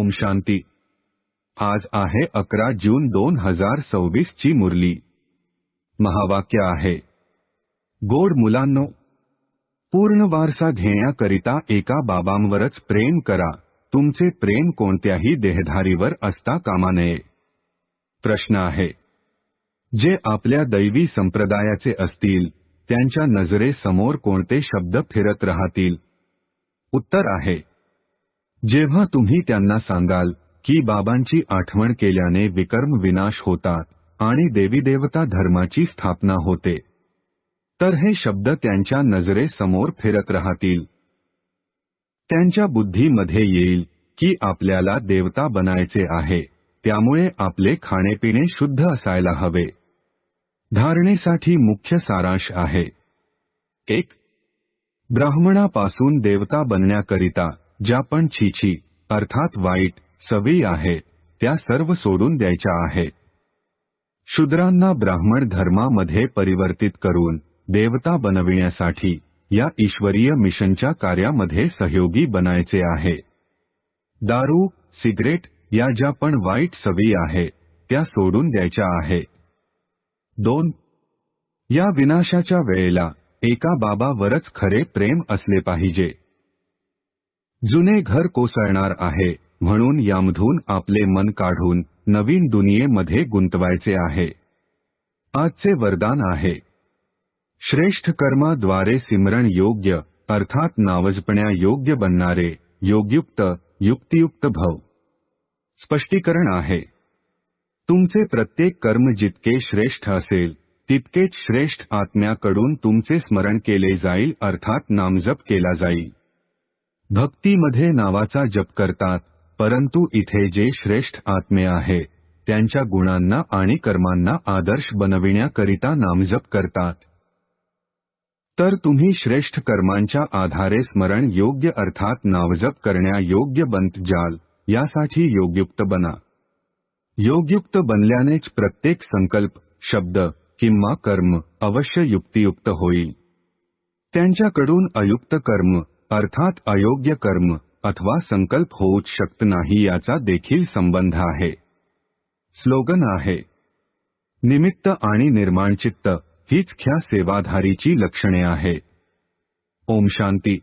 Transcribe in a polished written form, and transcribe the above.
ओम शांती। आज आहे 11 जून 2026 ची मुरली। महावाक्य आहे, गोड मुलांनो, पूर्ण वारसा घेण्याकरिता एका बाबांवरच प्रेम करा। तुमचे प्रेम कोणत्याही देहधारीवर असता कामा नये। प्रश्न आहे, जे आपल्या दैवी संप्रदायाचे असतील त्यांच्या नजरेसमोर कोणते शब्द फिरत राहतील? उत्तर आहे, जेव्हा तुम्ही त्यांना सांगाल की बाबांची आठवण केल्याने विकर्म विनाश होतात आणि देवीदेवता धर्माची स्थापना होते, तर हे शब्द त्यांच्या नजरेसमोर फिरत राहतील। त्यांच्या बुद्धीमध्ये येईल की आपल्याला देवता बनायचे आहे, त्यामुळे आपले खाणेपिणे शुद्ध असायला हवे। धारणेसाठी मुख्य सारांश आहे, 1. ब्राह्मणापासून देवता बनण्याकरिता ज्या पण छीछी अर्थात वाईट सवयी आहेत त्या सर्व सोडून द्यायच्या आहेत। शूद्रांना ब्राह्मण धर्मामध्ये परिवर्तित करून देवता बनविण्यासाठी या ईश्वरीय मिशनच्या कार्यामध्ये सहयोगी बनायचे आहे। दारू, सिगरेट या ज्या पण वाईट सवयी आहेत त्या सोडून द्यायच्या आहे। 2. या विनाशाच्या वेळेला एका बाबावरच खरे प्रेम असले पाहिजे। जुने घर कोसळणार आहे म्हणून यामधून आपले मन काढून नवीन दुनियेमध्ये गुंतवायचे आहे। आजचे वरदान आहे, श्रेष्ठ कर्माद्वारे सिमरण योग्य अर्थात नावजपण्या योग्य बनणारे योगयुक्त युक्तियुक्त भव। स्पष्टीकरण आहे, तुमचे प्रत्येक कर्म जितके श्रेष्ठ असेल तितकेच श्रेष्ठ आत्म्याकडून तुमचे स्मरण केले जाईल अर्थात नामजप केला जाईल। भक्तीमध्ये नावाचा जप करतात, परंतु इथे जे श्रेष्ठ आत्मे आहेत त्यांच्या गुणांना आणि कर्मांना आदर्श बनविण्याकरिता नामजप करतात। तर तुम्ही श्रेष्ठ कर्मांच्या आधारे स्मरण योग्य अर्थात नामजप करण्या योग्य बनत जाल, यासाठी योगयुक्त बना। योगयुक्त बनल्यानेच प्रत्येक संकल्प, शब्द किंवा कर्म अवश्य युक्तियुक्त होईल। त्यांच्याकडून अयुक्त कर्म अर्थात अयोग्य कर्म अथवा संकल्प होऊच शकत नाही याचा देखील संबंध आहे। स्लोगन आहे, निमित्त आणि निर्माणचित्त हीच ख्या सेवाधारीची लक्षणे आहे। ओम शांती।